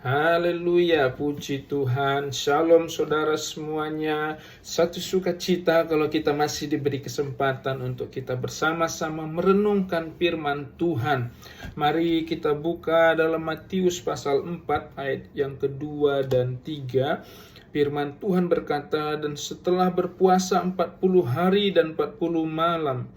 Haleluya, puji Tuhan. Shalom saudara semuanya. Satu sukacita kalau kita masih diberi kesempatan untuk kita bersama-sama merenungkan firman Tuhan. Mari kita buka dalam Matius pasal 4 ayat yang kedua dan 3. Firman Tuhan berkata, dan setelah berpuasa 40 hari dan 40 malam,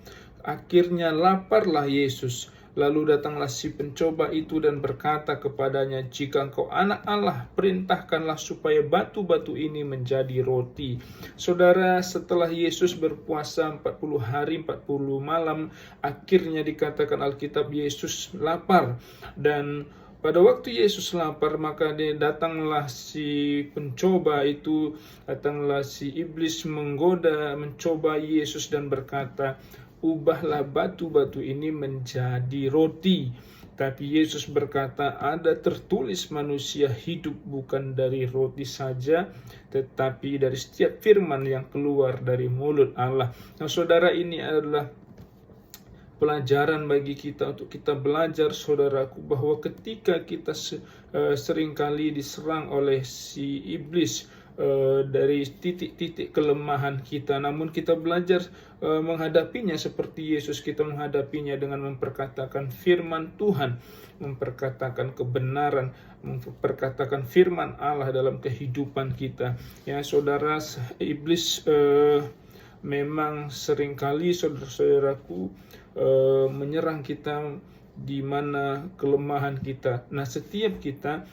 akhirnya laparlah Yesus. Lalu datanglah si pencoba itu dan berkata kepadanya, jika engkau anak Allah, perintahkanlah supaya batu-batu ini menjadi roti. Saudara, setelah Yesus berpuasa 40 hari 40 malam, akhirnya dikatakan Alkitab Yesus lapar. Dan pada waktu Yesus lapar, maka datanglah si pencoba itu, datanglah si iblis menggoda, mencoba Yesus dan berkata, ubahlah batu-batu ini menjadi roti. Tapi Yesus berkata, ada tertulis manusia hidup bukan dari roti saja, tetapi dari setiap firman yang keluar dari mulut Allah. Nah saudara, ini adalah pelajaran bagi kita untuk kita belajar, saudaraku, bahwa ketika kita seringkali diserang oleh si iblis dari titik-titik kelemahan kita, namun kita belajar menghadapinya seperti Yesus. Kita menghadapinya dengan memperkatakan firman Tuhan, memperkatakan kebenaran, memperkatakan firman Allah dalam kehidupan kita. Ya saudara, iblis memang seringkali, saudara-saudaraku, menyerang kita di mana kelemahan kita. Nah, setiap kita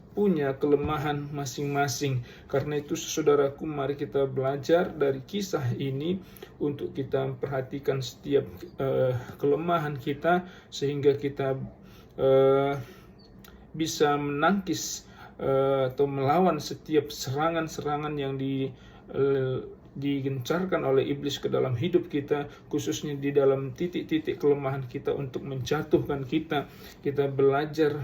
punya kelemahan masing-masing. Karena itu, saudaraku, mari kita belajar dari kisah ini untuk kita perhatikan setiap kelemahan kita, sehingga kita bisa menangkis atau melawan setiap serangan-serangan yang digencarkan oleh iblis ke dalam hidup kita, khususnya di dalam titik-titik kelemahan kita untuk menjatuhkan kita. Kita belajar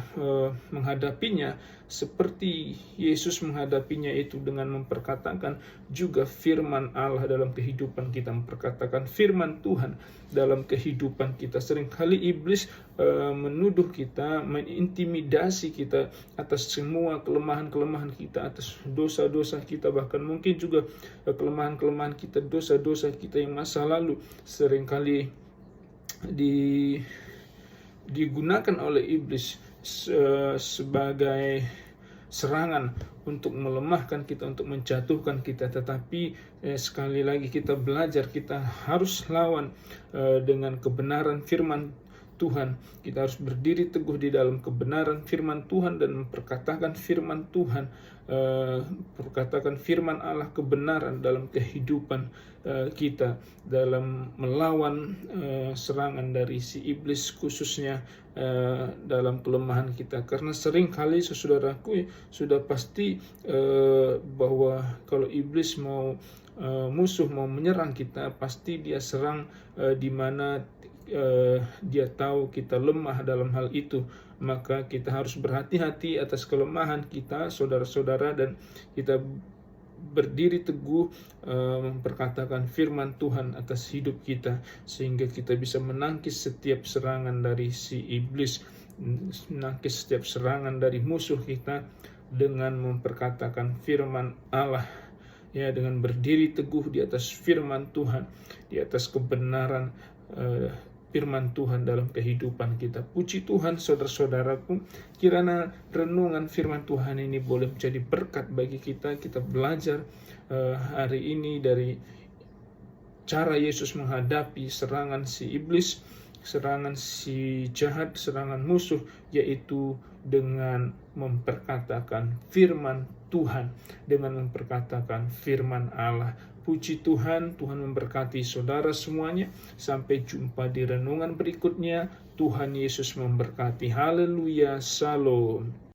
menghadapinya seperti Yesus menghadapinya, itu dengan memperkatakan juga firman Allah dalam kehidupan kita, memperkatakan firman Tuhan dalam kehidupan kita. Seringkali iblis menuduh kita, mengintimidasi kita atas semua kelemahan-kelemahan kita, atas dosa-dosa kita, bahkan mungkin juga kelemahan-kelemahan kita, dosa-dosa kita yang masa lalu seringkali digunakan oleh iblis sebagai serangan untuk melemahkan kita, untuk menjatuhkan kita. Tetapi sekali lagi kita belajar, kita harus lawan dengan kebenaran firman Tuhan. Kita harus berdiri teguh di dalam kebenaran firman Tuhan dan memperkatakan firman Tuhan, perkatakan firman Allah, kebenaran dalam kehidupan kita, dalam melawan serangan dari si iblis, khususnya dalam kelemahan kita. Karena sering kali, saudaraku, sudah pasti bahwa kalau iblis musuh mau menyerang kita, pasti dia serang di mana dia tahu kita lemah dalam hal itu. Maka kita harus berhati-hati atas kelemahan kita, saudara-saudara, dan kita berdiri teguh memperkatakan firman Tuhan atas hidup kita, sehingga kita bisa menangkis setiap serangan dari si iblis, menangkis setiap serangan dari musuh kita dengan memperkatakan firman Allah, ya, dengan berdiri teguh di atas firman Tuhan, di atas kebenaran firman Tuhan dalam kehidupan kita. Puji Tuhan, saudara-saudaraku, kiranya renungan firman Tuhan ini boleh menjadi berkat bagi kita. Kita belajar hari ini dari cara Yesus menghadapi serangan si iblis, serangan si jahat, serangan musuh, yaitu dengan memperkatakan firman Tuhan, dengan memperkatakan firman Allah. Puji Tuhan, Tuhan memberkati saudara semuanya. Sampai jumpa di renungan berikutnya. Tuhan Yesus memberkati. Haleluya, Shalom.